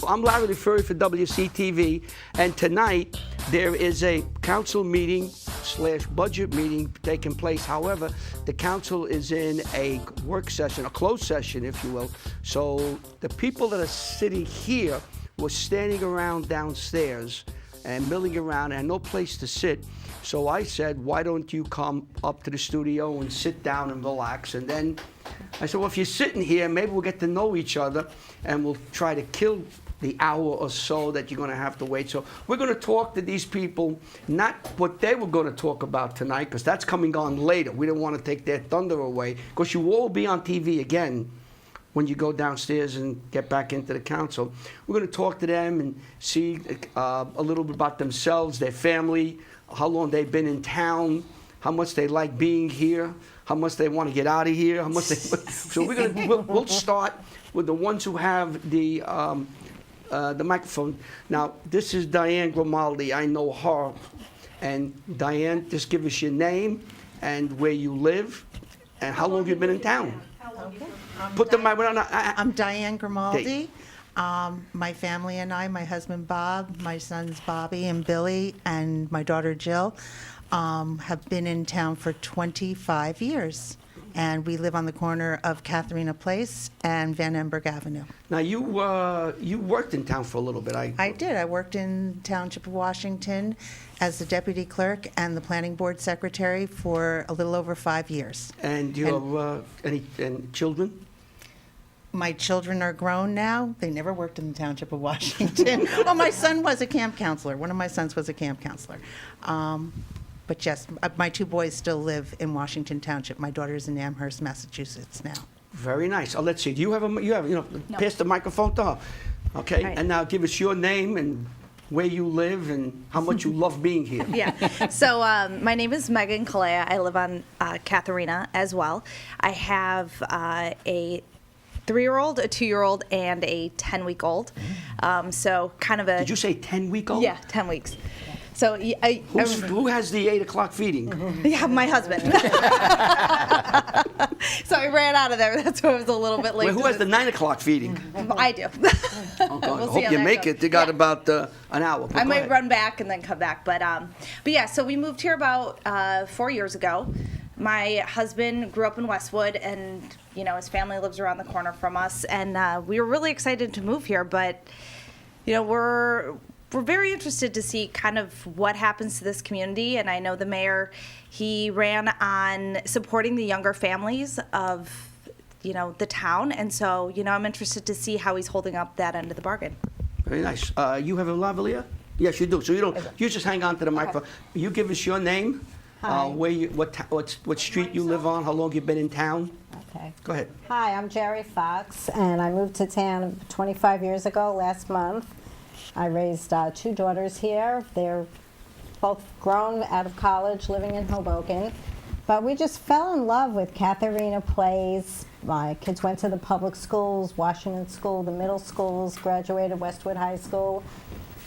I'm Larry LeFurry for WCTV, and tonight there is a council meeting / budget meeting taking place. However, the council is in a work session, a closed session, if you will. So the people that are sitting here were standing around downstairs and milling around and no place to sit. So I said, why don't you come up to the studio and sit down and relax? And then I said, well, if you're sitting here, maybe we'll get to know each other and we'll try to kill the hour or so that you're going to have to wait. So we're going to talk to these people, not what they were going to talk about tonight, because that's coming on later. We don't want to take their thunder away, because you will be on TV again when you go downstairs and get back into the council. We're going to talk to them and see a little bit about themselves, their family, how long they've been in town, how much they like being here, how much they want to get out of here, how much they. So we'll start with the ones who have the microphone. Now, this is Diane Grimaldi. I know her. And Diane, just give us your name and where you live and how long you've been in town. Okay. Put the mic on. I'm Diane Grimaldi. My family and I, my husband Bob, my sons Bobby and Billy, and my daughter Jill, have been in town for 25 years. And we live on the corner of Katharina Place and Van Emberg Avenue. Now, you worked in town for a little bit. I did. I worked in Township of Washington as the deputy clerk and the planning board secretary for a little over 5 years. And you have any children? My children are grown now. They never worked in the Township of Washington. Well, my son was a camp counselor. One of my sons was a camp counselor. But yes, my two boys still live in Washington Township. My daughter's in Amherst, Massachusetts now. Very nice. Oh, let's see. Do you have no. Pass the microphone to her. Okay. Right. And now give us your name and where you live and how much you love being here. Yeah. So my name is Megan Kalea. I live on Katharina as well. I have a 3-year-old, a 2-year-old, and a 10-week-old. So kind of a. Did you say 10-week-old? Yeah, 10 weeks. So who has the 8 o'clock feeding? Yeah, my husband. So I ran out of there. That's why I was a little bit late. Wait, who has the 9 o'clock feeding? I do. Oh, God. We'll I see hope how you that make goes. it. You got Yeah. about an hour. I might run back and then come back, but yeah. So we moved here about 4 years ago. My husband grew up in Westwood, and his family lives around the corner from us, and we were really excited to move here. But we're very interested to see kind of what happens to this community, and I know the mayor, he ran on supporting the younger families of the town, and so I'm interested to see how he's holding up that end of the bargain. Very nice. You have a lavalier? Yes, you do. So you just hang on to the microphone. You give us your name, where you, what street you live on, how long you've been in town. Okay. Go ahead. Hi, I'm Jerry Fox, and I moved to town 25 years ago last month. I raised 2 daughters here. They're both grown out of college, living in Hoboken. But we just fell in love with Katharina Place. My kids went to the public schools, Washington School, the middle schools, graduated Westwood High School.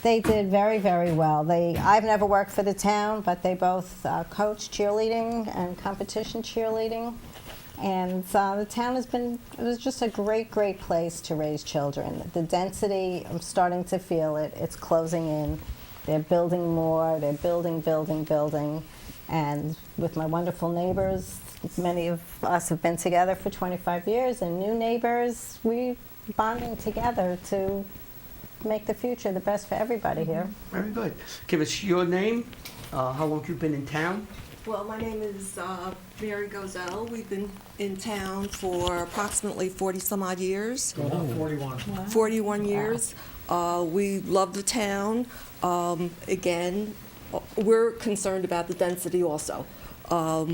They did very, very well. I've never worked for the town, but they both coach cheerleading and competition cheerleading. And the town it was just a great, great place to raise children. The density, I'm starting to feel it. It's closing in. They're building more. They're building. And with my wonderful neighbors, many of us have been together for 25 years, and new neighbors, we're bonding together to make the future the best for everybody here. Very good. Give us your name, how long you've been in town. Well, my name is Mary Gozell. We've been in town for approximately 40-some-odd years. 41 years. We love the town. Again, we're concerned about the density also.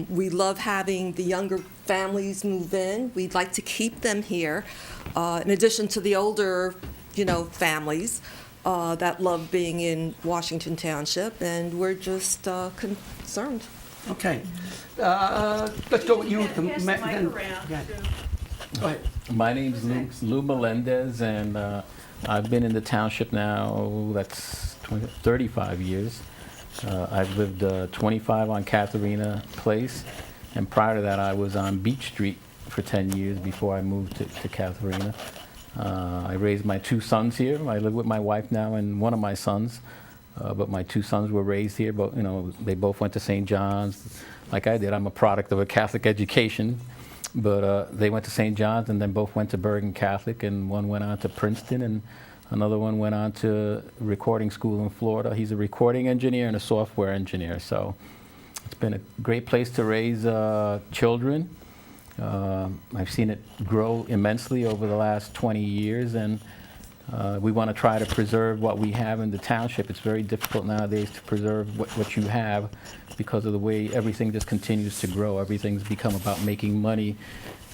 We love having the younger families move in. We'd like to keep them here, in addition to the older, families that love being in Washington Township, and we're just concerned. Okay. Let's go with you. Go ahead. My name's Lou Melendez, and I've been in the township now, that's 35 years. I've lived 25 on Katharina Place, and prior to that I was on Beach Street for 10 years before I moved to Katharina. I raised my 2 sons here. I live with my wife now and one of my sons, but my 2 sons were raised here. But they both went to St. John's, like I did. I'm a product of a Catholic education, but they went to St. John's and then both went to Bergen Catholic, and one went on to Princeton, and another one went on to recording school in Florida. He's a recording engineer and a software engineer. So it's been a great place to raise children. I've seen it grow immensely over the last 20 years, and we want to try to preserve what we have in the township. It's very difficult nowadays to preserve what you have because of the way everything just continues to grow. Everything's become about making money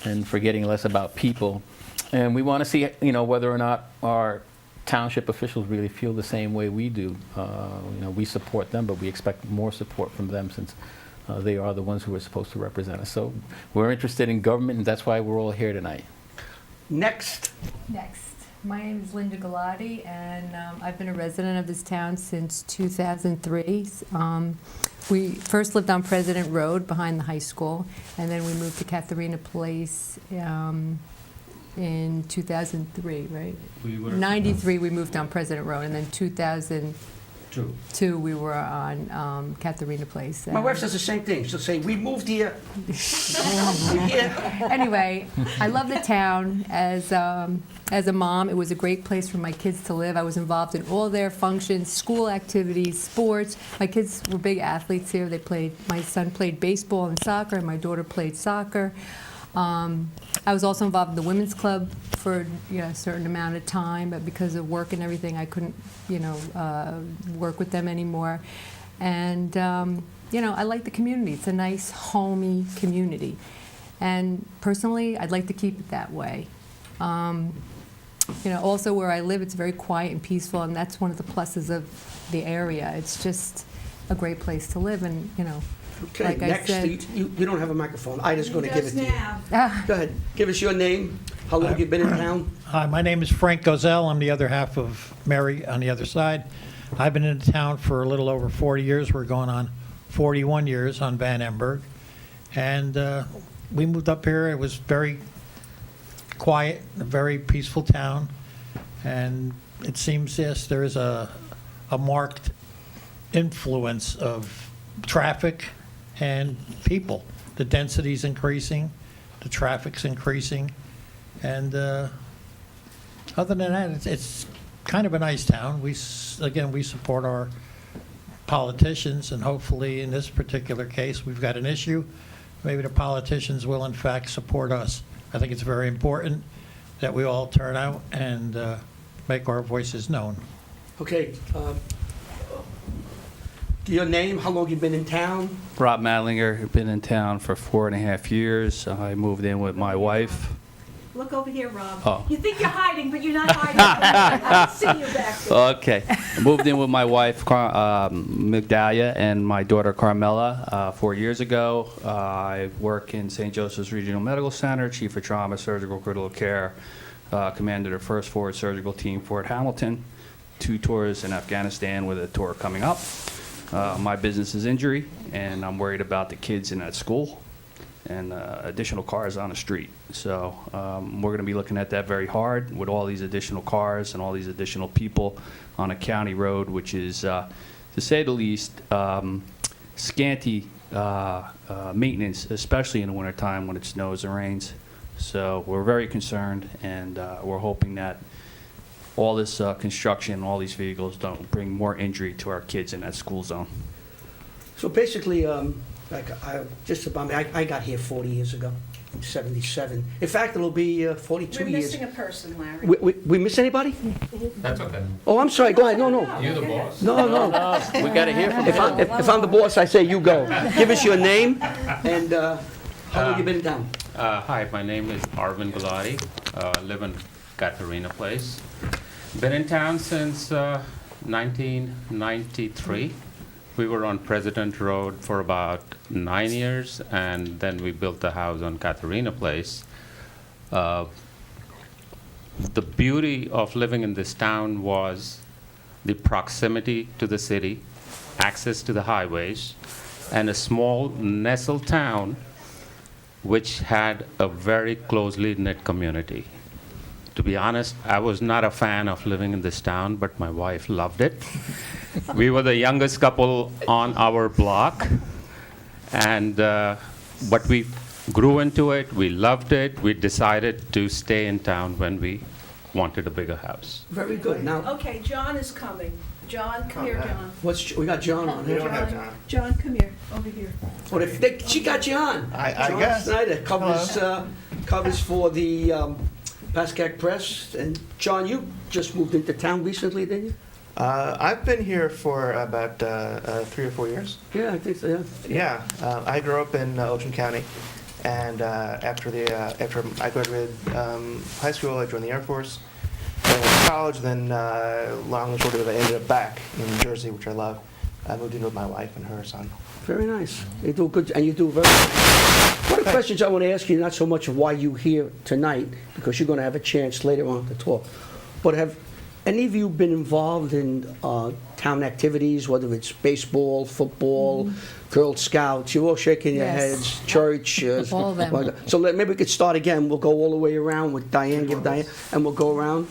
and forgetting less about people. And we want to see, whether or not our township officials really feel the same way we do. We support them, but we expect more support from them since they are the ones who are supposed to represent us. So we're interested in government, and that's why we're all here tonight. Next. My name is Linda Galati, and I've been a resident of this town since 2003. We first lived on President Road behind the high school, and then we moved to Katharina Place in 2003, right? 93 we moved on President Road, and then 2002 we were on Katharina Place. My wife says the same thing. She'll say, we moved here. Yeah. Anyway, I love the town. As a mom, it was a great place for my kids to live. I was involved in all their functions, school activities, sports. My kids were big athletes here. My son played baseball and soccer, and my daughter played soccer. I was also involved in the women's club for a certain amount of time, but because of work and everything, I couldn't, work with them anymore. And I like the community. It's a nice, homey community. And personally, I'd like to keep it that way. Also where I live, it's very quiet and peaceful, and that's one of the pluses of the area. It's just a great place to live, and Okay, like next. I said, You don't have a microphone. Ida's going to give it to you. Ah. Go ahead. Give us your name. How long have you been in town? Hi, my name is Frank Gozell. I'm the other half of Mary on the other side. I've been in town for a little over 40 years. We're going on 41 years on Van Emberg. And we moved up here. It was very quiet, a very peaceful town. And it seems, yes, there is a marked influence of traffic and people. The density's increasing, the traffic's increasing, and other than that, it's kind of a nice town. We support our politicians, and hopefully in this particular case, we've got an issue. Maybe the politicians will in fact support us. I think it's very important that we all turn out and make our voices known. Okay. Your name, how long you been in town? Rob Madlinger, been in town for 4.5 years. I moved in with my wife. Look over here, Rob. Oh. You think you're hiding, but you're not hiding. I can see you back there. Okay. I moved in with my wife, Migdalia, and my daughter, Carmela, 4 years ago. I work in St. Joseph's Regional Medical Center, Chief of Trauma, Surgical Critical Care, Commander of the 1st Forward Surgical Team, Fort Hamilton. 2 tours in Afghanistan with a tour coming up. My business is injury, and I'm worried about the kids in that school and additional cars on the street. So we're going to be looking at that very hard with all these additional cars and all these additional people on a county road, which is, to say the least, scanty maintenance, especially in the wintertime when it snows and rains. So we're very concerned, and we're hoping that all this construction, all these vehicles don't bring more injury to our kids in that school zone. So basically, I got here 40 years ago, in 77. In fact, it'll be 42 We're years. missing a person, Larry. We miss anybody? That's okay. Oh, I'm sorry. Go ahead. No. You're the boss. No. We got to hear from If I'm the boss, I say you go. Give us your name and how long you been in town? Hi, my name is Arvind Gulati. Live in Katharina Place. Been in town since 1993. We were on President Road for about 9 years, and then we built the house on Katharina Place. The beauty of living in this town was the proximity to the city, access to the highways, and a small nestled town which had a very closely knit community. To be honest, I was not a fan of living in this town, but my wife loved it. We were the youngest couple on our block, and but we grew into it. We loved it. We decided to stay in town when we wanted a bigger house. Very good. Now, Okay, John is coming. John, come here, John. we got John on here. John, come here, over here. What if she got you on? I John guess. Snyder covers for the Pascack Press. And John, you just moved into town recently, didn't you? I've been here for about 3 or 4 years. Yeah, I think so. Yeah. Yeah, I grew up in Ocean County, and after I graduated high school, I joined the Air Force. I went to college, then long and short of it, I ended up back in New Jersey, which I love. I moved in with my wife and her son. Very nice. You do good, and you do very good. One of the questions I want to ask you, not so much of why you're here tonight, because you're going to have a chance later on to talk, but have any of you been involved in town activities, whether it's baseball, football, Girl Scouts? You're all shaking your Yes. heads, church. All of them. So maybe we could start again. We'll go all the way around with Diane, give Diane, and we'll go around.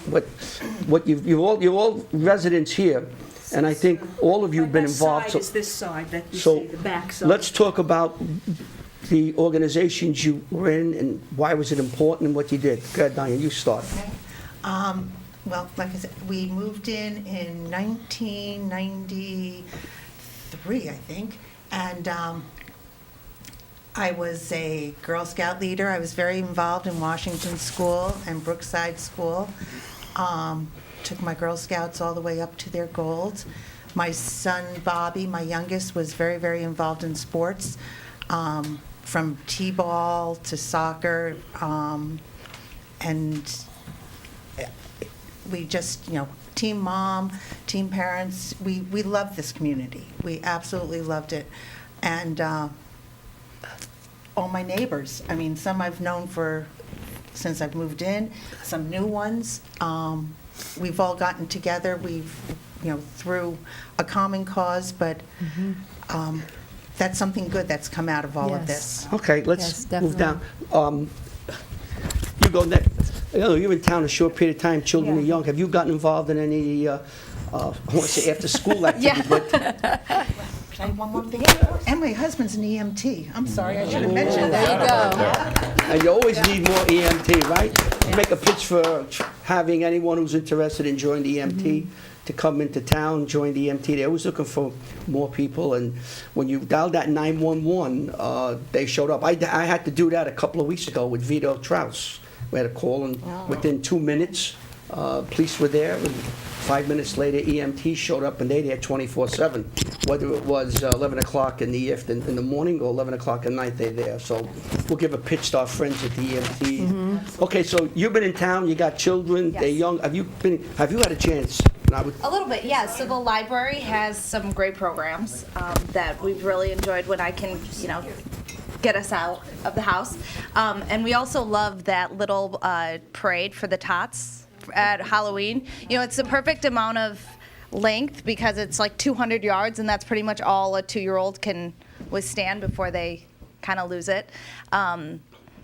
What you're all residents here, and I think all of you have been involved. That side is this side that you So see, the back side. let's talk about the organizations you were in and why was it important and what you did. Go ahead, Diane, you start. Well, like I said, we moved in 1993, I think, and I was a Girl Scout leader. I was very involved in Washington School and Brookside School. Took my Girl Scouts all the way up to their goals. My son Bobby, my youngest, was very, very involved in sports, from t-ball to soccer, and we just, team mom, team parents, we loved this community. We absolutely loved it. And all my neighbors, I mean, some I've known since I've moved in, some new ones. We've all gotten together, through a common cause, but that's something good that's come out of all of Yes. this. Okay, Yes, let's move down. definitely. You go next. You're in town a short period of time, children are Yeah. young. Have you gotten involved in any, I want to say after-school activities? But Can I have one more thing? And my husband's an EMT. I'm sorry, I should have mentioned There that. you go. And you always need more EMT, right? Make a pitch for having anyone who's interested in joining the EMT to come into town, join the EMT. They're always looking for more people, and when you dialed that 911, they showed up. I had to do that a couple of weeks ago with Vito Traus. We had a call, and within 2 minutes, police were there, and 5 minutes later, EMT showed up, and they're there 24/7. Whether it was 11 o'clock in the morning or 11 o'clock at night, they're there. So we'll give a pitch to our friends at the EMT. Okay, so you've been in town, you got children, they're Yes. young. Have you had a chance? And I would- A little bit, yeah. So the library has some great programs that we've really enjoyed when I can, get us out of the house. And we also love that little parade for the tots at Halloween. It's the perfect amount of length because it's like 200 yards, and that's pretty much all a 2-year-old can withstand before they kind of lose it.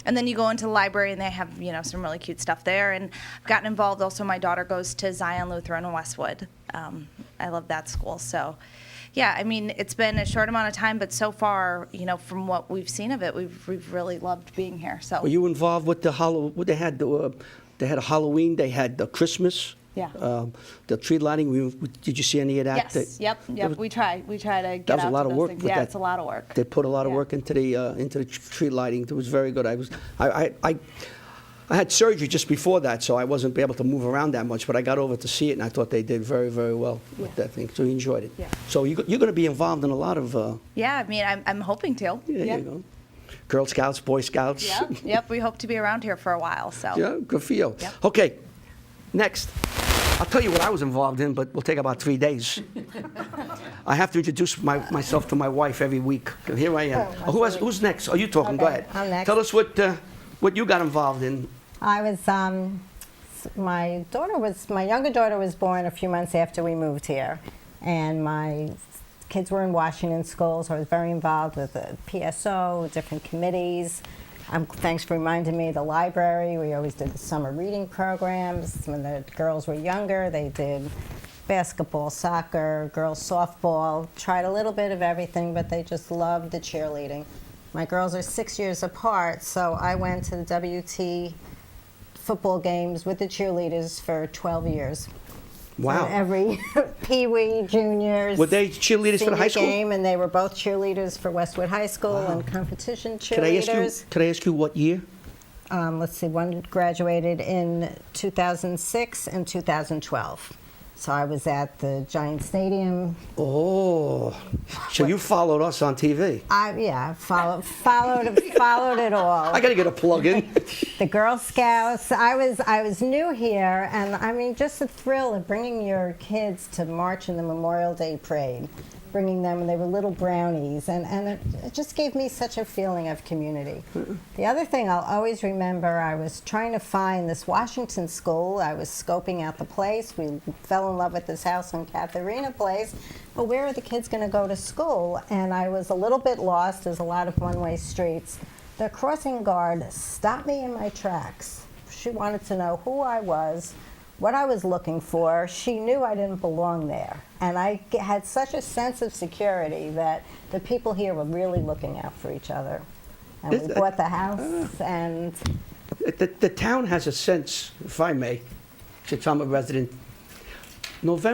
And then you go into the library, and they have, some really cute stuff there. And I've gotten involved also. My daughter goes to Zion Lutheran in Westwood. I love that school. So, yeah, I mean, it's been a short amount of time, but so far, from what we've seen of it, we've really loved being here. So. Were you involved with the they had a Halloween, they had the Christmas, Yeah. the tree lighting. Did you see any of that? Yes. Yep. was- We try to get That was a out lot to of those work things. with Yeah, that. it's a lot of work. They put a lot of Yeah. work into the tree lighting. It was very good. I had surgery just before that, so I wasn't able to move around that much. But I got over to see it, and I thought they did very, very well with that thing. So you enjoyed it. Yeah. So you're going to be involved in a lot of. Yeah, I mean, I'm hoping to. There you go. Girl Scouts, Boy Scouts. Yep. Yep. We hope to be around here for a while. So. Yeah, good for you. Yep. Okay, next. I'll tell you what I was involved in, but we'll take about 3 days. I have to introduce myself to my wife every week. Here I am. Who's next? Oh, you talking? Go Okay, ahead. I'm next. Tell us what you got involved in. I was, my younger daughter was born a few months after we moved here, and my kids were in Washington schools, so I was very involved with the PSO, different committees. Thanks for reminding me of the library. We always did the summer reading programs. When the girls were younger, they did basketball, soccer, girls softball, tried a little bit of everything, but they just loved the cheerleading. My girls are 6 years apart, so I went to the WT football games with the cheerleaders for 12 years. Wow. So every Pee-wee, juniors. Were they cheerleaders for the high school? senior game, and they were both cheerleaders for Westwood High School and competition Could I ask you what year? Let's see, one graduated in 2006 and 2012. So I was at the Giant Stadium. Oh, so you followed us on TV. Followed it all. I got to get a plug in. The Girl Scouts. I was new here, and I mean, just the thrill of bringing your kids to march in the Memorial Day parade, bringing them, they were little brownies, and it just gave me such a feeling of community. The other thing I'll always remember, I was trying to find this Washington school. I was scoping out the place. We fell in love with this house on Katharina Place. Well, where are the kids going to go to school? And I was a little bit lost. There's a lot of one-way streets. The crossing guard stopped me in my tracks. She wanted to know who I was, what I was looking for. She knew I didn't belong there. And I had such a sense of security that the people here were really looking out for each other. And we bought the house, and... The town has a sense, if I may, since I'm a resident. April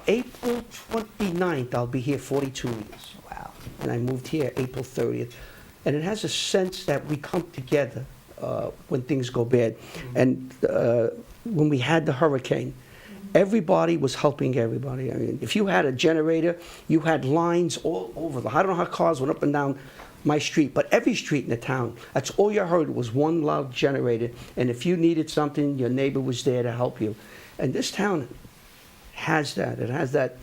29th, I'll be here 42 years. Wow. And I moved here April 30th. And it has a sense that we come together when things go bad. And when we had the hurricane, everybody was helping everybody. I mean, if you had a generator, you had lines all over. I don't know how cars went up and down my street, but every street in the town, that's all you heard was one loud generator. And if you needed something, your neighbor was there to help you. And this town has that. It has that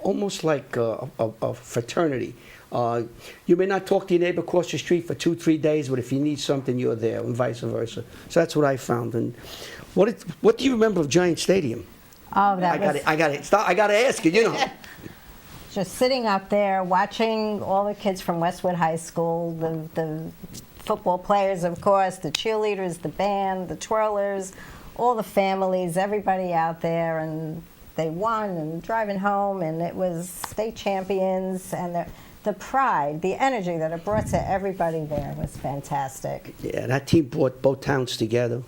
almost like a fraternity. You may not talk to your neighbor across the street for 2-3 days, but if you need something, you're there, and vice versa. So that's what I found. And what do you remember of Giant Stadium? Oh, that was... I got to ask you, you know. Just sitting up there, watching all the kids from Westwood High School, the football players, of course, the cheerleaders, the band, the twirlers, all the families, everybody out there, and they won, and driving home, and it was state champions, and the pride, the energy that it brought to everybody there was fantastic. Yeah, that team brought both towns together,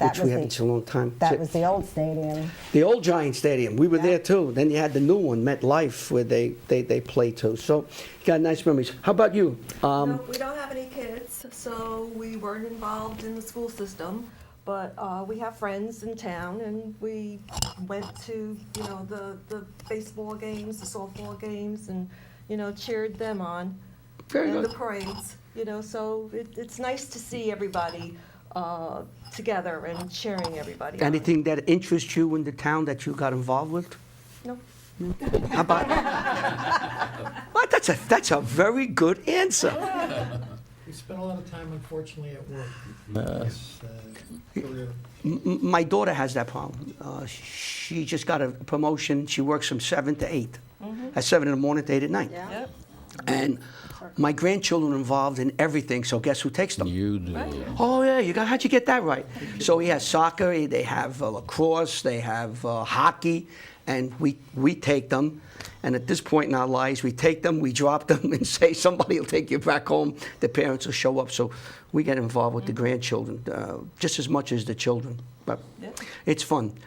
which we haven't seen in a long time. That was the old stadium. The old Giant Stadium. We were there too. Then you had the new one, MetLife, where they play too. So you got nice memories. How about you? No, we don't have any kids, so we weren't involved in the school system. But we have friends in town, and we went to, the baseball games, the softball games, and, cheered them on. Very and good. the parades, so it's nice to see everybody together and cheering everybody on. Anything that interests you in the town that you got involved with? No. How about? Well, that's a very good answer. We spent a lot of time, unfortunately, at work. Career. My daughter has that problem. She just got a promotion. She works from 7 to 8. At 7 in the morning to 8 at night. Yeah. Yep. And my grandchildren are involved in everything, so guess who takes them? You do. Oh, yeah, how'd you get that right? So he has soccer, they have lacrosse, they have hockey, and we take them. And at this point in our lives, we take them, we drop them, and say somebody will take you back home. The parents will show up. So we get involved with the grandchildren just as much as the children. But it's fun.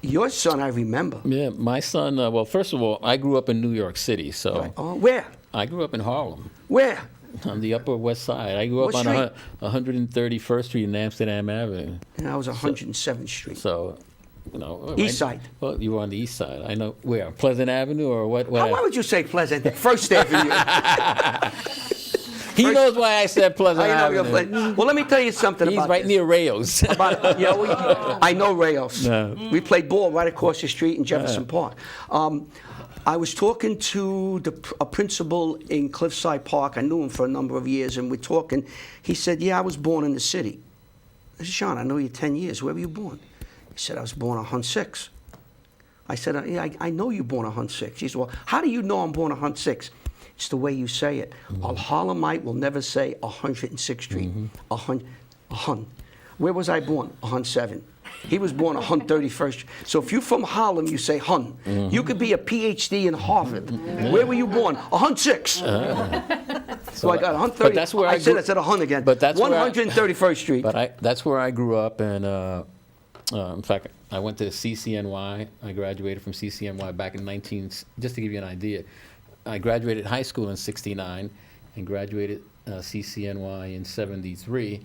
Your son, I remember. Yeah, my son, well, first of all, I grew up in New York City, so. Right. Oh, where? I grew up in Harlem. Where? On the Upper West Side. I grew up What on street? 131st Street in Amsterdam Avenue. And I was 107th Street. So, East side. Well, you were on the east side. I know. Where? Pleasant Avenue or what? Why would you say Pleasant? First Avenue. He knows why I said Pleasant Avenue. Well, let me tell you something He's about right this. near Rayos. I know Rayos. No. We played ball right across the street in Jefferson Park. I was talking to a principal in Cliffside Park. I knew him for a number of years, and we're talking. He said, "Yeah, I was born in the city." I said, "Sean, I know you 10 years. Where were you born?" He said, "I was born on Hunt 6." I said, "Yeah, I know you born on Hunt 6." He said, "Well, how do you know I'm born on Hunt 6?" It's the way you say it. A Harlemite will never say 106th Street. A hun. Where was I born? 107. He was born 131st. So if you're from Harlem, you say hun. You could be a PhD in Harvard. Where were you born? 106. So I got 130. But that's where I said grew- I said a hun again. But that's where I- 131st Street. But that's where I grew up, and in fact, I went to CCNY. I graduated from CCNY back in just to give you an idea, I graduated high school in '69 and graduated CCNY in '73.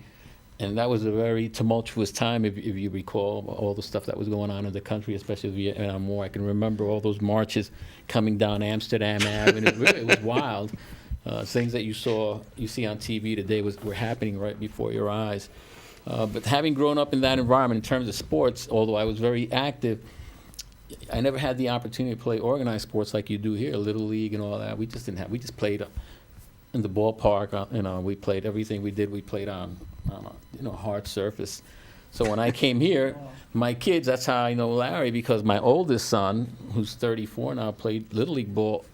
And that was a very tumultuous time, if you recall, all the stuff that was going on in the country, especially the Vietnam War. I can remember all those marches coming down Amsterdam Avenue. It was wild. Things that you see on TV today were happening right before your eyes. But having grown up in that environment in terms of sports, although I was very active, I never had the opportunity to play organized sports like you do here, Little League and all that. We just didn't have. We just played in the ballpark. We played everything we did. We played on hard surface. So when I came here, my kids, that's how I know Larry, because my oldest son, who's 34 now, played Little League ball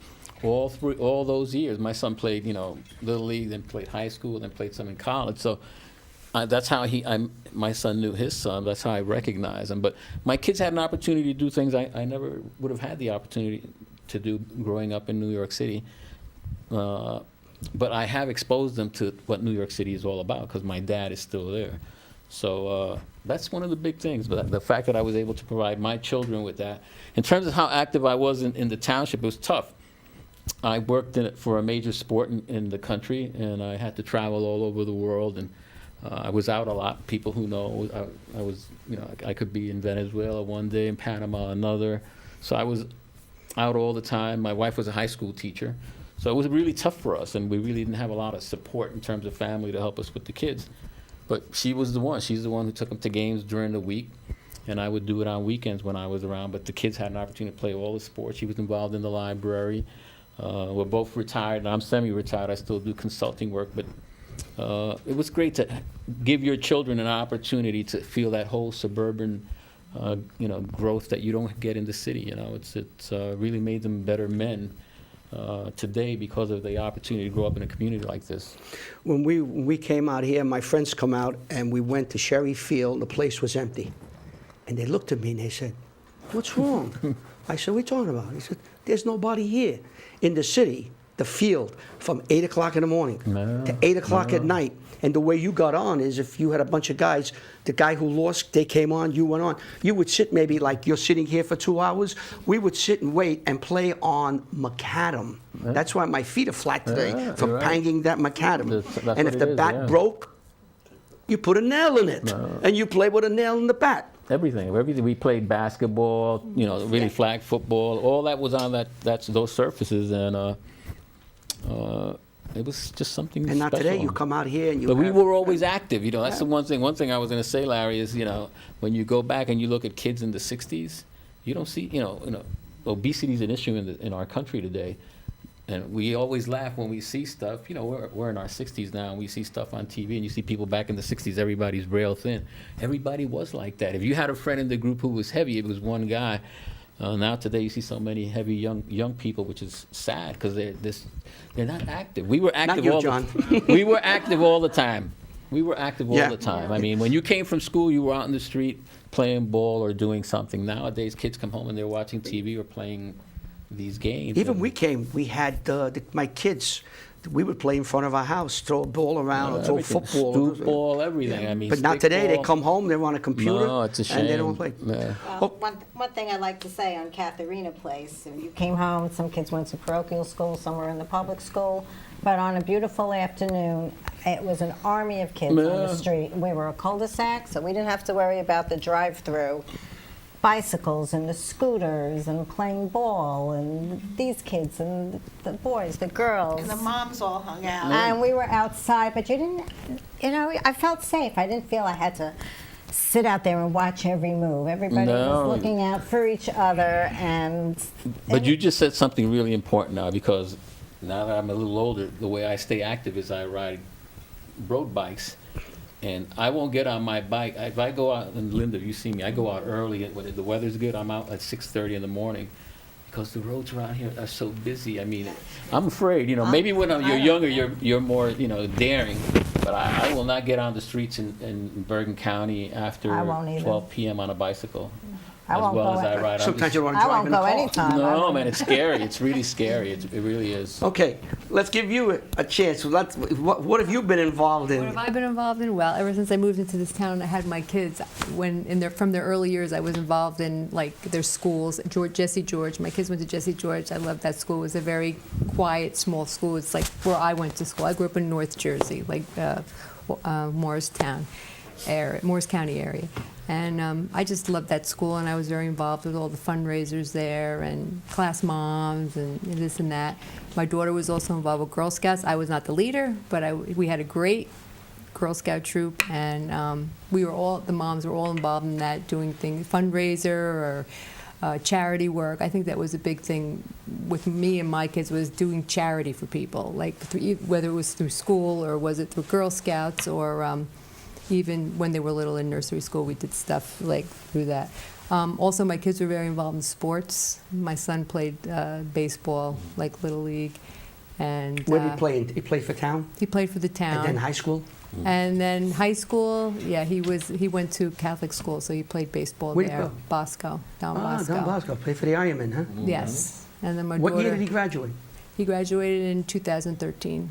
all those years. My son played, Little League, then played high school, then played some in college. So that's how my son knew his son. That's how I recognize him. But my kids had an opportunity to do things I never would have had the opportunity to do growing up in New York City. But I have exposed them to what New York City is all about because my dad is still there. So that's one of the big things. But the fact that I was able to provide my children with that. In terms of how active I was in the township, it was tough. I worked for a major sport in the country, and I had to travel all over the world. And I was out a lot. People who know, I was, I could be in Venezuela one day, in Panama another. So I was out all the time. My wife was a high school teacher. So it was really tough for us, and we really didn't have a lot of support in terms of family to help us with the kids. But she was the one. She's the one who took them to games during the week, and I would do it on weekends when I was around. But the kids had an opportunity to play all the sports. She was involved in the library. We're both retired, and I'm semi-retired. I still do consulting work. But it was great to give your children an opportunity to feel that whole suburban growth that you don't get in the city. It's really made them better men. Today because of the opportunity to grow up in a community like this. When we came out here, my friends come out, and we went to Sherry Field. The place was empty. And they looked at me and they said, "What's wrong?" I said, "What are you talking about?" He said, "There's nobody here." In the city, the field, from 8 o'clock in the morning to 8 o'clock at night. And the way you got on is if you had a bunch of guys, the guy who lost, they came on, you went on. You would sit maybe like you're sitting here for 2 hours. We would sit and wait and play on macadam. That's why my feet are flat today, from banging that macadam. That's and if the bat broke, you put a nail in it. And you play with a nail in the bat. Everything. We played basketball, really flag football. All that was on those surfaces, and it was just something And now special. today you come out here and you But we were always active, That's the one thing. One thing I was going to say, Larry, is when you go back and you look at kids in the '60s, you don't see obesity is an issue in our country today, and we always laugh when we see stuff. We're in our 60s now, and we see stuff on TV, and you see people back in the '60s. Everybody's rail thin. Everybody was like that. If you had a friend in the group who was heavy, it was one guy. Now today you see so many heavy young people, which is sad because they're not active. We were active we were active all the time. We were active all the time. I mean, when you came from school, you were out in the street playing ball or doing something. Nowadays, kids come home and they're watching TV or playing these games. Even we had my kids. We would play in front of our house, throw a ball around, or throw football. Stoop ball, everything. I mean, but not today. ball. They come home, they're on a computer, No, it's a shame. and they don't play. Yeah. One thing I like to say on Katharina Place, if you came home, some kids went to parochial school, some were in the public school, but on a beautiful afternoon, it was an army of kids on the street. We were a cul-de-sac, so we didn't have to worry about the drive-through. Bicycles and the scooters and playing ball and these kids and the boys, the girls. And the moms all hung out. And we were outside, but you didn't, I felt safe. I didn't feel I had to sit out there and watch every move. Everybody was looking out for each other. But you just said something really important now, because now that I'm a little older, the way I stay active is I ride road bikes. And I won't get on my bike. If I go out, and Linda, you see me, I go out early when the weather's good. I'm out at 6:30 in the morning. because the roads around here are so busy. I mean, I'm afraid, maybe when you're younger, you're more, daring. But I will not get on the streets in Bergen County after I won't either. 12 p.m. on a bicycle. I as won't well go as I at- ride on Sometimes the you want to I drive won't in a go car. anytime. No, man, it's scary. It's really scary. It really is. Okay, let's give you a chance. What have you been involved What in? have I been involved in? Well, ever since I moved into this town, I had my kids. From their early years, I was involved in like their schools. Jesse George. My kids went to Jesse George. I loved that school. It was a very quiet, small school. It's like where I went to school. I grew up in North Jersey, like Morristown area, Morris County area. And I just loved that school, and I was very involved with all the fundraisers there and class moms and this and that. My daughter was also involved with Girl Scouts. I was not the leader, but we had a great Girl Scout troop, and the moms were all involved in that, doing things, fundraiser or charity work. I think that was a big thing with me and my kids, was doing charity for people, like whether it was through school or was it through Girl Scouts or even when they were little in nursery school, we did stuff like through that. Also, my kids were very involved in sports. My son played baseball, like Little League. And Where did he play? He played for town? he played for the town. And then high school? And then high school, yeah, he went to Catholic school, so he played baseball Where'd he there. go? Don Bosco. Don Bosco. Played for the Ironmen, huh? Yes. And then my What daughter. year did he graduate? He graduated in 2013.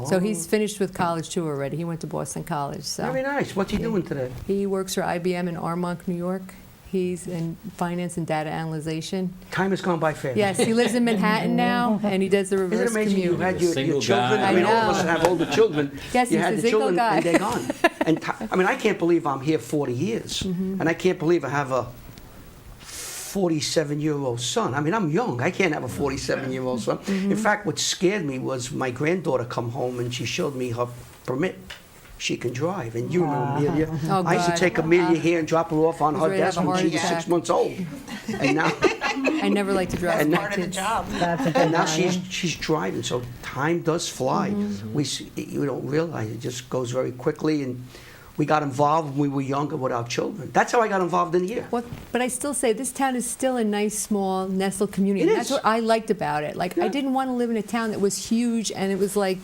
So he's Oh. finished with college too already. He went to Boston College. So Very nice. What's he doing today? he works for IBM in Armonk, New York. He's in finance and data analyzation. Time has gone by fast. Yes, he lives in Manhattan now, and he does the Isn't reverse it amazing commute. you had your Single children? guy. I mean, I all of us know. have older children. Yes, You he's had a the single children, guy. and they're gone. And I mean, I can't believe I'm here 40 years, Mm-hmm. and I can't believe I have a 47-year-old son. I mean, I'm young. I can't have a 47-year-old son. Mm-hmm. In fact, what scared me was my granddaughter come home and she showed me her permit. She can drive, and you know Amelia. Oh, I used to God. take Amelia here and drop her off on He's her ready to have desk a when she heart was 6 attack. months old, and now. I never like to drive And my part kids. That's a And good now one. she's driving, so time does fly. You don't realize it just goes very quickly. And we got involved when we were younger with our children. That's how I got involved in here. But I still say this town is still a nice, small, nestled community. It And that's is. what I liked about it. Like, I Yeah. didn't want to live in a town that was huge and it was like,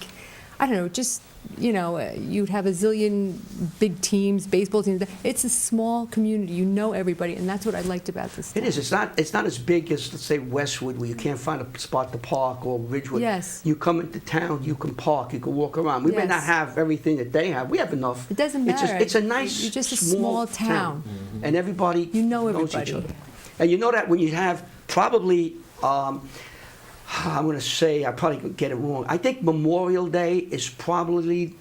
I don't know, just, you'd have a zillion big teams, baseball teams. It's a small community. You know everybody, and that's what I liked about this town. It is. It's not as big as, let's say, Westwood, where you can't find a spot to park, or Ridgewood. Yes. You come into town, you can park, you can walk around. We may Yes. not have everything that they have. We have enough. It doesn't It's matter. it's a nice, You're just a small town. And everybody You know knows each everybody. other. And you know that when you have probably, I'm going to say, I probably could get it wrong. I think Memorial Day is probably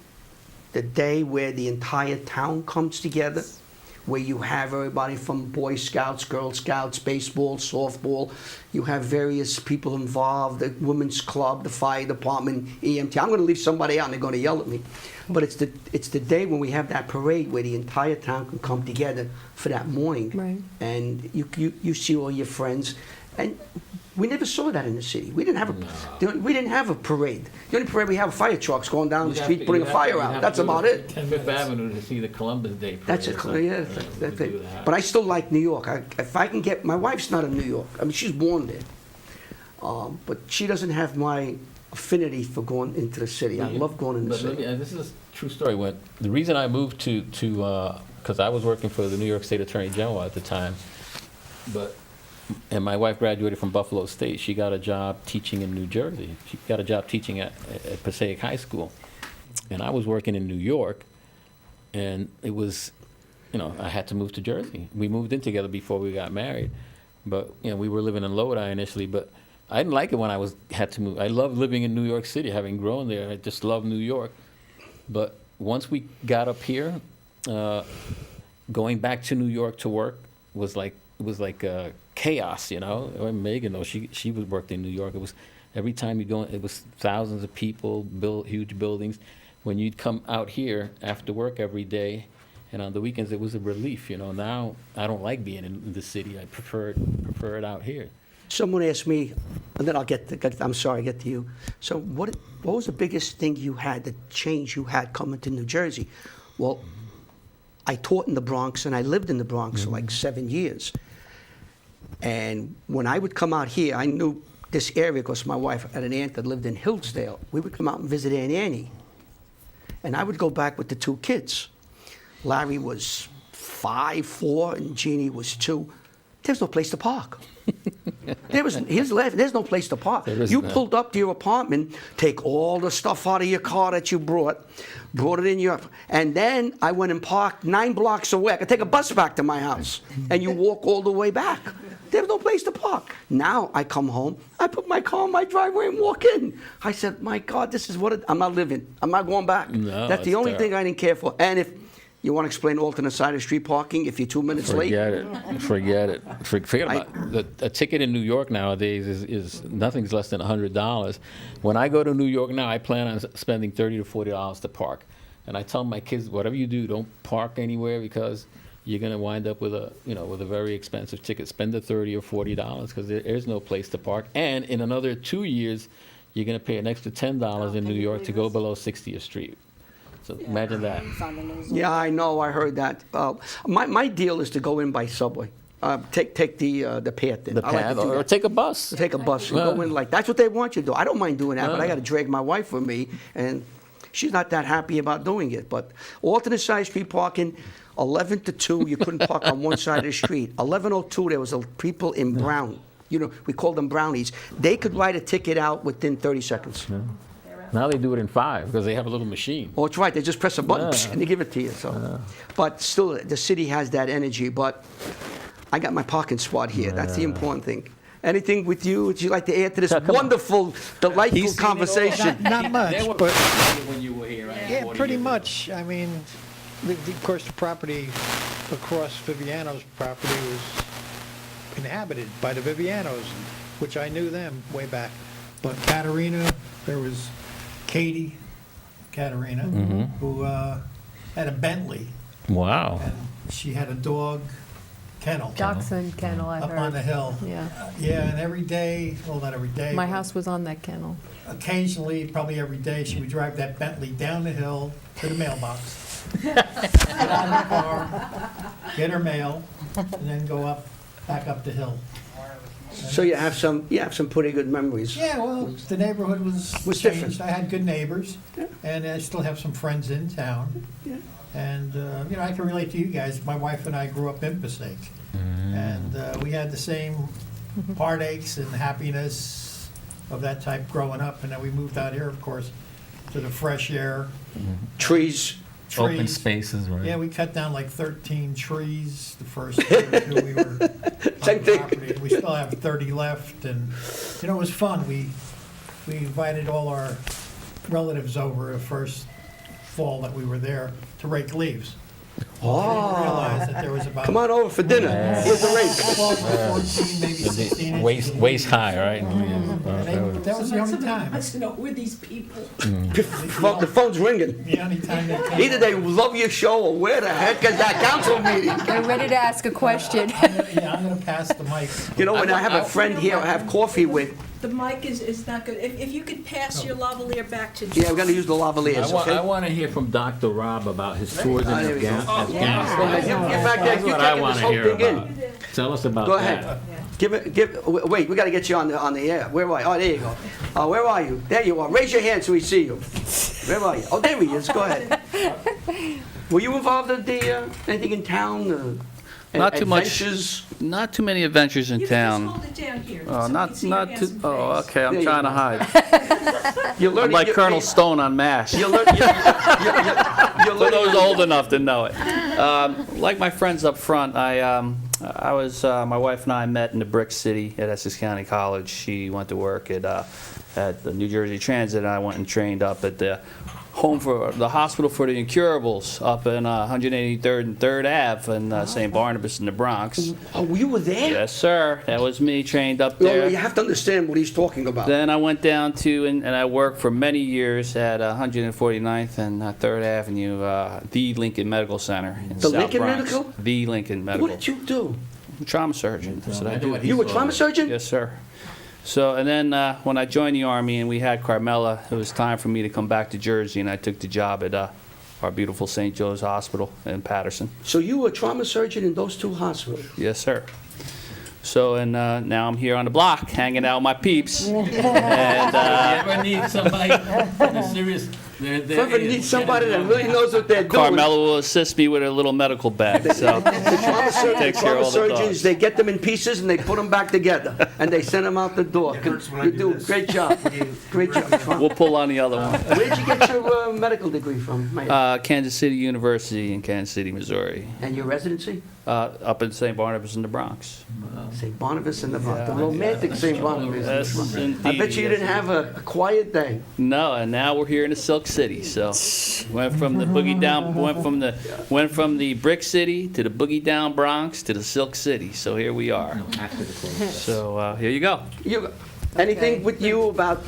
the day where the entire town comes together, where you have everybody from Boy Scouts, Girl Scouts, baseball, softball. You have various people involved, the Women's Club, the Fire Department, EMT. I'm going to leave somebody out and they're going to yell at me. But it's the day when we have that parade where the entire town can come together for that morning. Right. And you see all your friends. And we never saw that in the city. We didn't have a parade. The only parade we have are fire trucks going down the street putting a fire out. That's about it. 10th Fifth Avenue to see the Columbus Day parade. That's it. or Yeah, something. that's We do it. that. But I still like New York. If I can get, my wife's not in New York. I mean, she's born there, but she doesn't have my affinity for going into the city. I love going in the But let city. me- and this is a true story. The reason I moved to because I was working for the New York State Attorney General at the time, and my wife graduated from Buffalo State. She got a job teaching in New Jersey. She got a job teaching at Passaic High School, and I was working in New York, and it was, I had to move to Jersey. We moved in together before we got married, but we were living in Lodi initially, but I didn't like it when I had to move. I loved living in New York City, having grown there. I just loved New York. But once we got up here, going back to New York to work was like chaos, Or Megan, though, she worked in New York. It was every time you go, it was thousands of people, huge buildings. When you'd come out here after work every day, and on the weekends, it was a relief. Now I don't like being in the city. I prefer it out here. Someone asked me, and then get to you. So what was the biggest thing you had, the change you had coming to New Jersey? Well, I taught in the Bronx, and I lived in the Bronx for like 7 years. And when I would come out here, I knew this area because my wife had an aunt that lived in Hillsdale. We would come out and visit Aunt Annie. And I would go back with the two kids. Larry was 5, 4, and Jeannie was 2. There's no place to park. There's no place to park. You pulled up to your apartment, take all the stuff out of your car that you brought it in your, and then I went and parked 9 blocks away. I could take a bus back to my house, and you walk all the way back. There's no place to park. Now I come home, I put my car in my driveway and walk in. I said, my God, this is what I'm not living. I'm not going back. No, That's the it's only terrible. thing I didn't care for. And if you want to explain alternate side of street parking, if you're 2 minutes late, Forget it. Forget about it. A ticket in New York nowadays is nothing's less than $100. When I go to New York now, I plan on spending $30 to $40 to park. And I tell my kids, whatever you do, don't park anywhere because you're going to wind up with a very expensive ticket. Spend the $30 or $40 because there's no place to park. And in another 2 years, you're going to pay an extra $10 in New York to go below 60th Street. So imagine that. yeah, I know, I heard that. My deal is to go in by subway. Take the path in. The I like path, to do or that. take a bus. Take a bus and go in like that's what they want you to do. I don't mind doing that, but I got to drag my wife with me, and she's not that happy about doing it. But alternate side street parking, 11 to 2, you couldn't park on one side of the street. 11:02, there was people in brown. We called them brownies. They could write a ticket out within 30 seconds. Now they do it in 5 because they have a little machine. Oh, it's right. They just press a button Yeah. and they give it to you. So, but still, the city has that energy. But I got my parking spot here. That's the important thing. Anything with you? Would you like to add to this wonderful, delightful conversation? Not much, but When you were here, right? yeah, 40 pretty years ago. much. I mean, of course, the property across Viviano's property was inhabited by the Vivianos, which I knew them way back. But Katerina, there was Katie Katerina, who had a Bentley, Wow. and she had a dog kennel Dachshund kennel, I up heard. on the hill. Yeah. Yeah, and every day, well, not every day. My but house was on that kennel. occasionally, probably every day, she would drive that Bentley down the hill to the mailbox. Get out of the car, get her mail, and then go back up the hill. So you have some pretty good memories. Yeah, well, the neighborhood was Was changed. different. I had good neighbors, and I still have some friends in town. Yeah. And, I can relate to you guys. My wife and I grew up in Passaic. And we had the same heartaches and happiness of that type growing up. And then we moved out here, of course, to the fresh air, Trees. Open trees. spaces, right? Yeah, we cut down like 13 trees the first year or two we were on the Same thing. property. We still have 30 left, and, it was fun. We invited all our relatives over the first fall that we were there to rake leaves. We didn't realize that there was about Come on over for dinner. Here's the rake. 12 to 14, maybe 16 inches. Waist high, right? That was the only Somebody time. wants to know who are these people? The phone's ringing. The only time they came. Either they love your show or where the heck is that council meeting? They're ready to ask a question. I'm going to pass the mic. When I have a friend here I have coffee with, The mic is not good. If you could pass your lavalier back to we're going to use the lavaliers, I okay? want to hear from Dr. Rob about his tours in there we go. Afghanistan. Get back there. That's You what I taking want this to whole hear thing about. in. Tell us about Go that. ahead. Wait, we got to get you on the air. Where are you? Oh, there you go. Where are you? There you are. Raise your hand so we see you. Where are you? Oh, there he is. Go ahead. Were you involved in anything in town? Not too much. Adventures? Not too many adventures in You can just town. hold it down here. Oh, so we can see your not too. handsome Oh, face. okay. I'm There you trying to go. hide. You're learning. I'm like Colonel Stone on MASH. You're For learning. those old enough to know it. Like my friends up front, my wife and I met in the Brick City at Essex County College. She went to work at the New Jersey Transit, and I went and trained up at the hospital for the incurables up in 183rd and 3rd Ave in St. Barnabas in the Bronx. Oh, you were there? Yes, sir. That was me trained up Well, there. you have to understand what he's talking about. Then I went down to, and I worked for many years at 149th and 3rd Avenue, the Lincoln Medical Center in The South Lincoln Bronx. Medical? The Lincoln Medical. What did you do? Trauma surgeon. That's what I do. You were a trauma surgeon? Yes, sir. So, and then when I joined the Army and we had Carmela, it was time for me to come back to Jersey, and I took the job at our beautiful St. Joe's Hospital in Patterson. So you were a trauma surgeon in those two hospitals? Yes, sir. So, and now I'm here on the block, hanging out with my peeps. And If you ever need somebody serious, If you ever need somebody that really knows what they're doing. Carmela will assist me with a little medical bag, so takes care of all the surgeons, dogs. they get them in pieces and they put them back together, and they send them out the door. You do a great job. Great job. We'll pull on the other one. Where did you get your medical degree from, Mike? Kansas City University in Kansas City, Missouri. And your residency? Up in St. Barnabas in the Bronx. St. Barnabas in the Bronx, the romantic St. Barnabas. Yes, indeed. I bet you didn't have a quiet day. No, and now we're here in the Silk City. So went from the boogie down, went from the Brick City to the boogie down Bronx to the Silk City. So here we are. So here you go. Anything with you about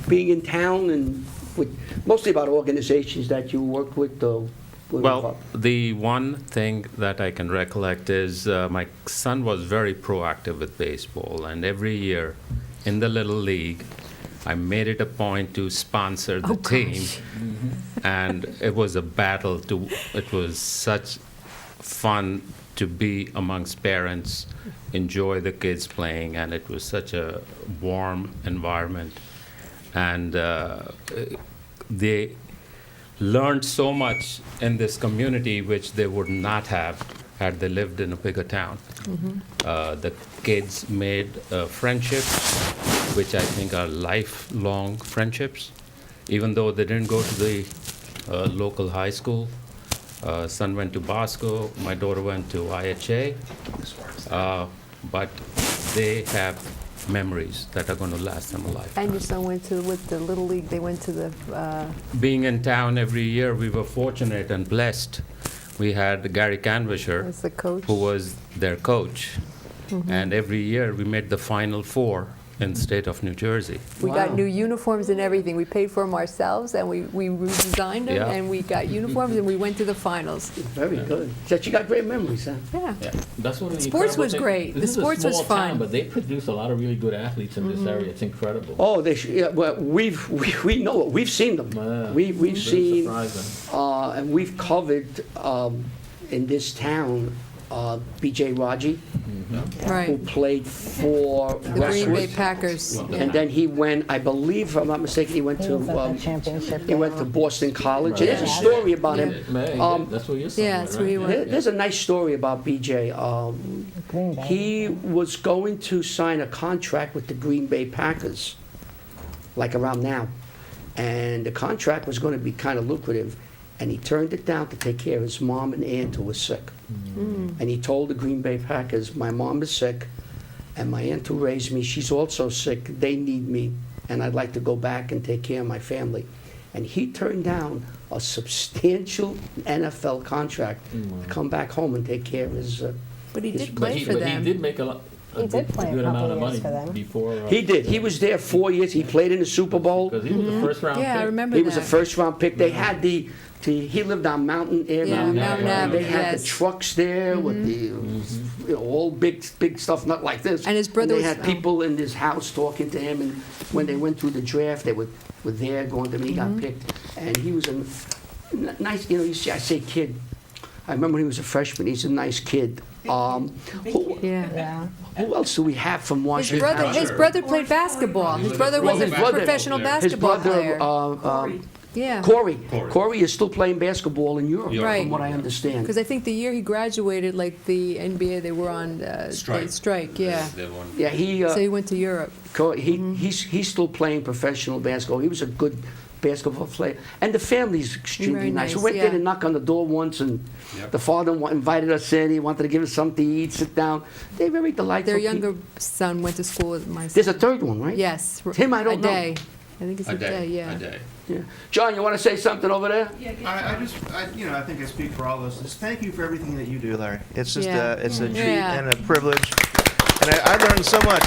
being in town and mostly about organizations that you work with? Well, the one thing that I can recollect is my son was very proactive with baseball, and every year in the Little League, I made it a point to sponsor the team, and it was a battle. It was such fun to be amongst parents, enjoy the kids playing, and it was such a warm environment, and they learned so much in this community which they would not have had they lived in a bigger town. The kids made friendships, which I think are lifelong friendships, even though they didn't go to the local high school. Son went to Bosco, my daughter went to IHA, but they have memories that are going to last them a life. And your son went to, with the Little League, they went to the, Being in town every year, we were fortunate and blessed. We had Gary Canvisher, was the coach. who was their coach. And every year, we made the Final Four in the state of New Jersey. We got new uniforms and everything. We paid for them ourselves, and we redesigned them, Yeah. and we got uniforms, and we went to the finals. Very good. That you got great memories, huh? Yeah. Yeah, that's one of the Sports incredible was things. great. The This is a sports was small town, fun. but they produce a lot of really good athletes in this area. It's incredible. Oh, well, we know it. We've seen them. Yeah. We've Very seen, surprising. and we've covered in this town B.J. Raji, who Right. played for The Green Bay Westwood. Packers. And then he went, I believe, if I'm not mistaken, he went to Boston College. And there's a story about him. That's where you're from, Yeah, that's where he went. There's a nice story about BJ. He was going to sign a contract with the Green Bay Packers, like around now. And the contract was going to be kind of lucrative. And he turned it down to take care of his mom and aunt who was sick. And he told the Green Bay Packers, my mom is sick, and my aunt who raised me, she's also sick. They need me, and I'd like to go back and take care of my family. And he turned down a substantial NFL contract to come back home and take care of his. But he did But play he, for but he them. did make a He did play a good couple amount of years money for them. before. He did. He was there 4 years. He played in the Super Bowl. Because he was the first round Yeah, I pick. remember He that. was a first-round pick. They had he lived on Mountain Air. Yeah, Mountain Avenue, They had the yes. trucks there with the all big stuff, not like this. And his brother they was- had people in his house talking to him, and when they went through the draft, they were there going to him. He got picked, and he was a nice. You see, I say kid. I remember when he was a freshman. He's a nice kid. Yeah. Who else do we have from His Washington? his brother played basketball. His brother was a professional His basketball brother, player. Yeah. Corey is still playing basketball in Europe, Right. from what I understand. Because I think the year he graduated, like the NBA, they were on strike. Yeah. Yeah, So he went to Europe. he's still playing professional basketball. He was a good basketball player, and the family's extremely Very nice. We nice, went there yeah. to knock on the door once, and the father invited us in. He wanted to give us something to eat, sit down. They're very delightful. Their people. younger son went to school with my son. There's a third one, right? Yes. Him, I don't know. Aday. I think it's Aday, yeah. Yeah. John, you want to say something over there? I think I speak for all of us. Just thank you for everything that you do, Larry. It's just Yeah. it's a treat Yeah. and a privilege, and I learned so much.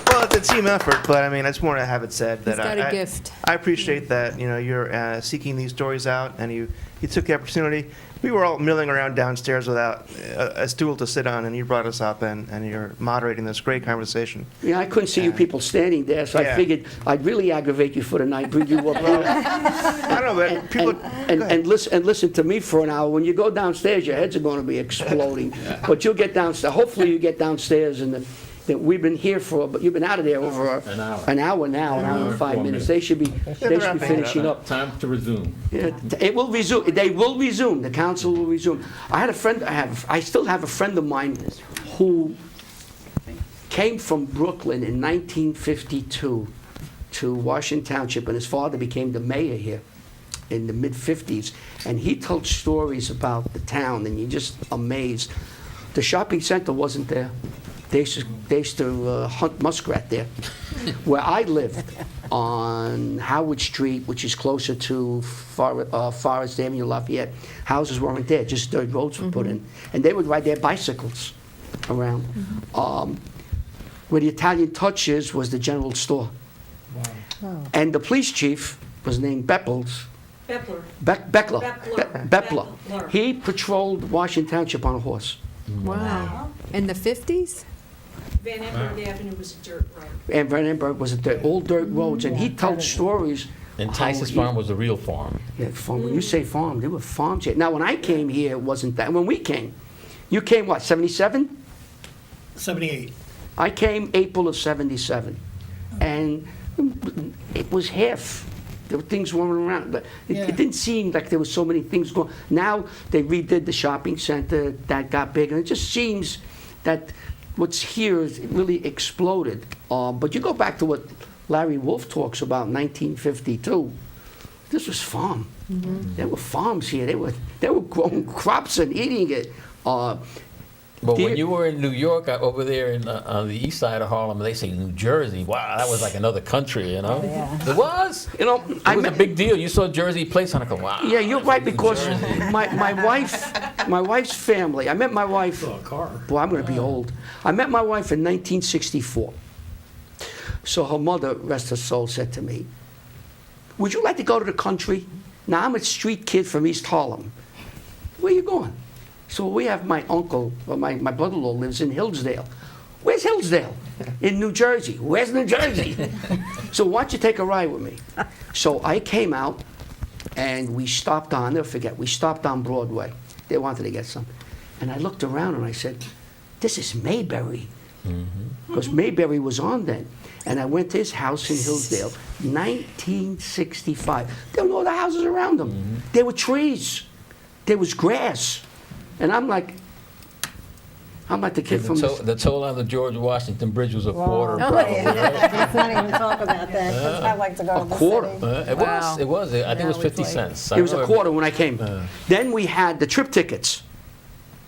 Well, Well, it's a team effort, but I mean, I just want to have it said that He's got a gift. I appreciate that, you're seeking these stories out, and you took the opportunity. We were all milling around downstairs without a stool to sit on, and you brought us up, and you're moderating this great conversation. Yeah, I couldn't see you people standing there, so I Yeah. figured I'd really aggravate you for the night, bring you up. I don't know, but people, And listen to me for an hour. When you go downstairs, your heads are going to be exploding. But you'll get downstairs. Hopefully, you get downstairs, and we've been here but you've been out of there over an hour now, an hour and 5 minutes. They should be finishing up. Time to resume. Yeah, it will resume. They will resume. The council will resume. I had a friend. I still have a friend of mine who came from Brooklyn in 1952 to Washington Township, and his father became the mayor here in the mid-50s. And he told stories about the town, and you're just amazed. The shopping center wasn't there. They used to hunt muskrat there. Where I lived on Howard Street, which is closer to Forest Avenue, Lafayette, houses weren't there, just dirt roads were put in. And they would ride their bicycles around. Where the Italian Touch is was the general store. And the police chief was named Bepples. Beppler. Beppler. He patrolled Washington Township on a horse. Wow. In the 50s? Van Amberg Avenue was a dirt road. And Van Amberg was all dirt roads, and he told stories. And how Tice's he- farm was a real farm. Yeah, farm. When you say farm, there were farms here. Now, when I came here, it wasn't that. When we came, you came what, 77? 78. I came April of 77. And it was half. There were things rolling around. But it didn't seem like there were so many things going. Now, they redid the shopping center. That got bigger. And it just seems that what's here is really exploded. But you go back to what Larry Wolf talks about, 1952. This was farm. There were farms here. They were growing crops and eating it. But when you were in New York, over there on the east side of Harlem, they say New Jersey. Wow, that was like another country, you know? It was. You know, It was a big deal. You saw Jersey Place, and I go, wow. Yeah, you're right, New because Jersey. my wife's family, I met my wife, boy, I'm going to be old. I met my wife in 1964. So her mother, rest her soul, said to me, would you like to go to the country? Now, I'm a street kid from East Harlem. Where you going? So we have my uncle, or my brother-in-law lives in Hillsdale. Where's Hillsdale? In New Jersey. Where's New Jersey? So why don't you take a ride with me? So I came out, and we stopped on, I'll never forget, we stopped on Broadway. They wanted to get some. And I looked around and I said, this is Mayberry. Because Mayberry was on then. And I went to his house in Hillsdale, 1965. There were no other houses around them. There were trees. There was grass. And I'm like the kid from The toll on the George Washington Bridge was a quarter, Oh, probably. yeah. Let's not even talk about that, 'cause I like to go to the quarter. city. It was. It was. I think Now it was it's 50 like- cents. It was a quarter when I came. Then we had the trip tickets.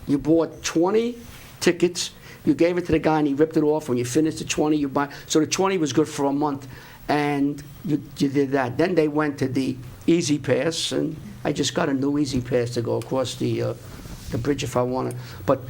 You bought 20 tickets. You gave it to the guy, and he ripped it off. When you finished the 20, you buy. So the 20 was good for a month, and you did that. Then they went to the Easy Pass, and I just got a new Easy Pass to go across the bridge if I want to. But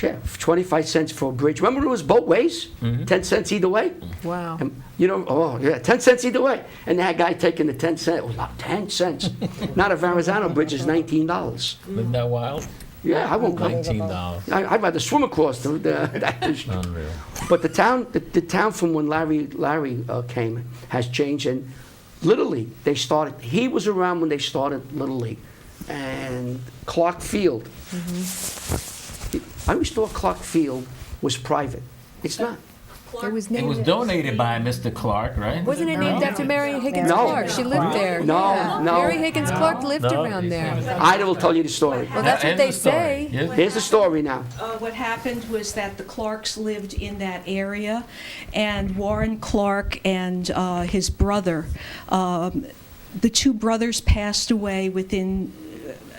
yeah, 25 cents for a bridge. Remember when it was both ways? 10 cents either way? Wow. And, 10 cents either way. And that guy taking the 10 cents, it was like 10 cents. Now the Verrazano Bridge is $19. Isn't that wild? Yeah, I won't go. $19. I'd rather swim across that. Unreal. But the town from when Larry came has changed, and Little League, he was around when they started Little League. And Clark Field, I always thought Clark Field was private. It's not. It was It named. was donated by Mr. Clark, right? Wasn't it named after Mary Higgins No. Clark? She lived there. No, Yeah. no. Mary Higgins Clark lived No. around there. I will tell you the story. Well, that's what Here's they the story. say. Here's the story now. What happened was that the Clarks lived in that area, and Warren Clark and his brother, the two brothers passed away within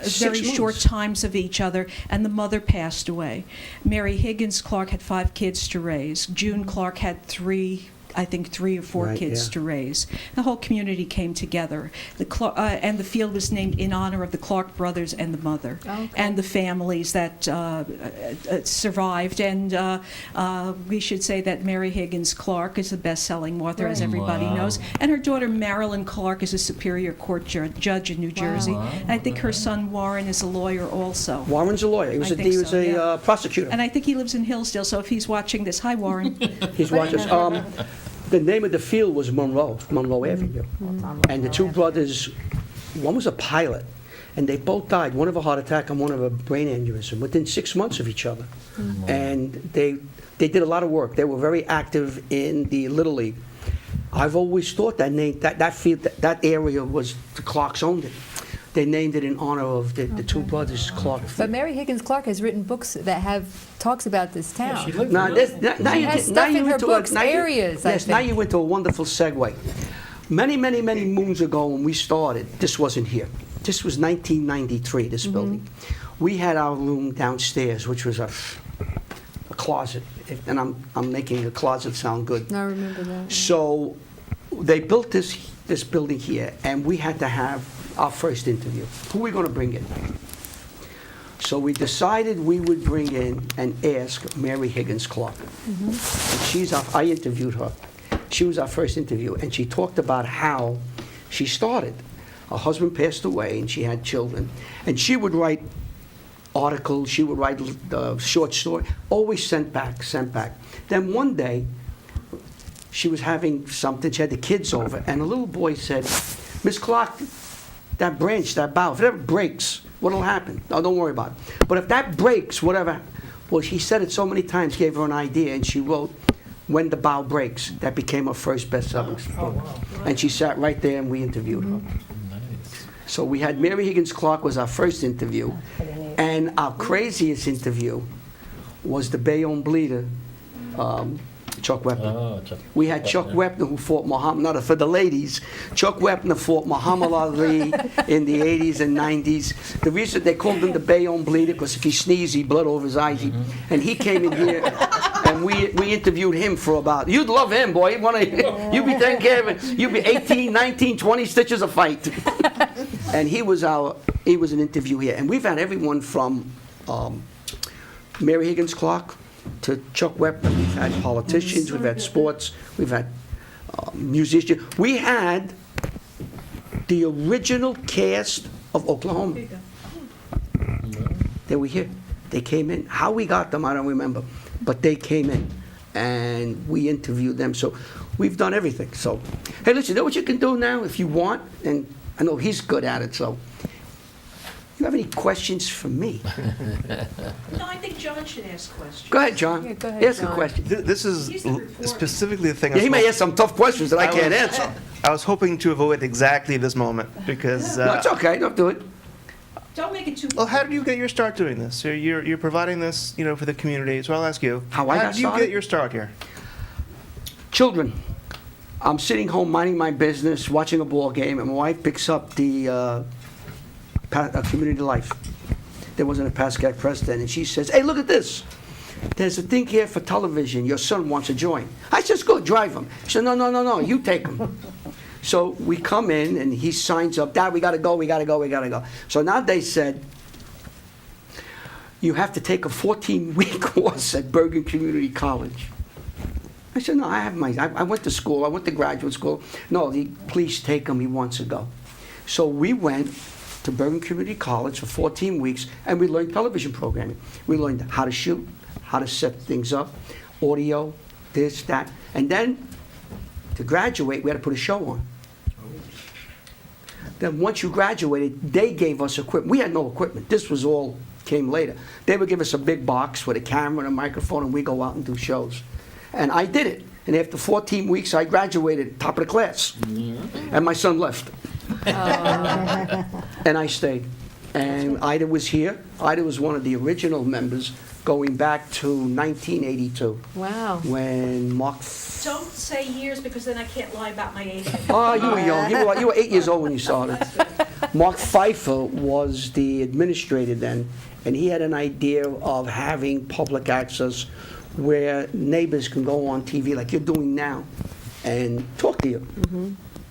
very 6 short months. times of each other, and the mother passed away. Mary Higgins Clark had 5 kids to raise. June Clark had 3 I think, 3 or 4 Right, kids yeah. to raise. The whole community came together. And the field was named in honor of the Clark brothers and the mother, Okay. and the families that survived. And we should say that Mary Higgins Clark is the best-selling author, as Right. everybody Wow. knows. And her daughter Marilyn Clark is a Superior Court judge in New Jersey. And I think her son Warren is a lawyer also. Warren's a lawyer. He was I think so, yeah. prosecutor. And I think he lives in Hillsdale, so if he's watching this, hi, Warren. He's watching us. The name of the field was Monroe Avenue. And the two brothers, one was a pilot, and they both died, one of a heart attack and one of a brain aneurysm, within 6 months of each other. And they did a lot of work. They were very active in the Little League. I've always thought that field, that area was, the Clarks owned it. They named it in honor of the two brothers Clark. But Mary Higgins Clark has written books that talks about this town. Now, now She you has now stuff you in her into books, now you- areas, I Yes, now think. you went to a wonderful segue. Many moons ago when we started, this wasn't here. This was 1993, this building. We had our room downstairs, which was a closet. And I'm making a closet sound good. I remember that. So they built this building here, and we had to have our first interview. Who are we going to bring in? So we decided we would bring in and ask Mary Higgins Clark. And I interviewed her. She was our first interview, and she talked about how she started. Her husband passed away, and she had children. And she would write articles, she would write short story, always sent back. Then one day, she was having something, she had the kids over, and a little boy said, Miss Clark, that branch, that bough, if it ever breaks, what'll happen? Oh, don't worry about it. But if that breaks, whatever, well, she said it so many times, gave her an idea, and she wrote, When the Bough Breaks. That became her first best-selling book. And she sat right there, and we interviewed her. So we had Mary Higgins Clark was our first interview, and our craziest interview was the Bayonne bleeder, Chuck Wepner. Oh, Chuck. We had Chuck Wepner who fought Muhammad, not for the ladies, Chuck Wepner fought Muhammad Ali in the 80s and 90s. The reason they called him the Bayonne bleeder, because if he sneezed, he bled over his eyes. And he came in here, and we interviewed him for about, you'd love him, boy. You'd be taking care of it. You'd be 18, 19, 20 stitches a fight. And he was an interview here. And we've had everyone from Mary Higgins Clark to Chuck Wepner. We've had politicians, we've had sports, we've had musicians. We had the original cast of Oklahoma. They were here. They came in. How we got them, I don't remember. But they came in, and we interviewed them. So we've done everything. So, hey, listen, you know what you can do now if you want? And I know he's good at it, so. You have any questions for me? No, I think John should ask questions. Go ahead, John. Yeah, go ahead, Ask a John. question. This is He's the reporter. specifically the thing. Yeah, he may ask some tough questions that I can't answer. I was hoping to avoid exactly this moment because. No, it's okay. Don't do it. Don't make it too. Well, how did you get your start doing this? So you're providing this, for the community. So I'll ask you. How I got did you started? get your start here? Children. I'm sitting home minding my business, watching a ball game, and my wife picks up the community life. There wasn't a Pascal president, and she says, "Hey, look at this. There's a thing here for television. Your son wants to join." I says, "Good, drive him." She said, No, you take him." So we come in, and he signs up. "Dad, we got to go. So now they said, you have to take a 14-week course at Bergen Community College. I said, "No, I went to school. I went to graduate school." "No, please take him. He wants to go." So we went to Bergen Community College for 14 weeks, and we learned television programming. We learned how to shoot, how to set things up, audio, this, that. And then, to graduate, we had to put a show on. Then once you graduated, they gave us equipment. We had no equipment. This was all came later. They would give us a big box with a camera and a microphone, and we go out and do shows. And I did it. And after 14 weeks, I graduated top of the class. And my son left. And I stayed. And Ida was here. Ida was one of the original members going back to 1982. Wow. When Mark... Don't say years because then I can't lie about my age. Oh, you were young. You were 8 years old when you started. Mark Pfeiffer was the administrator then, and he had an idea of having public access where neighbors can go on TV like you're doing now and talk to you.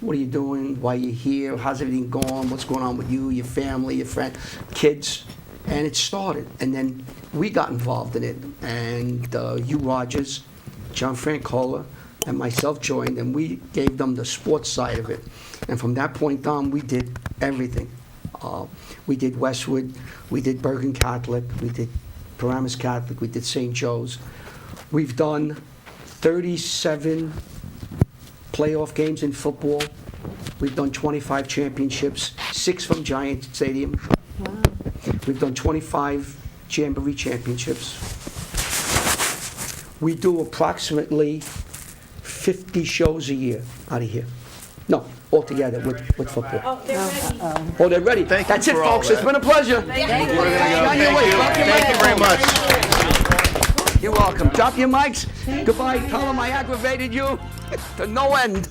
What are you doing? Why are you here? How's everything going? What's going on with you, your family, your friend, kids? And it started. And then we got involved in it. And Hugh Rogers, John Francola, and myself joined, and we gave them the sports side of it. And from that point on, we did everything. We did Westwood, we did Bergen Catholic, we did Paramus Catholic, we did St. Joe's. We've done 37 playoff games in football. We've done 25 championships, 6 from Giant Stadium. We've done 25 Jamboree championships. We do approximately 50 shows a year out of here. No, altogether with football. Oh, they're ready. That's it, folks. It's been a pleasure. Thank you very much. You're welcome. Drop your mics. Goodbye. Tell them I aggravated you to no end.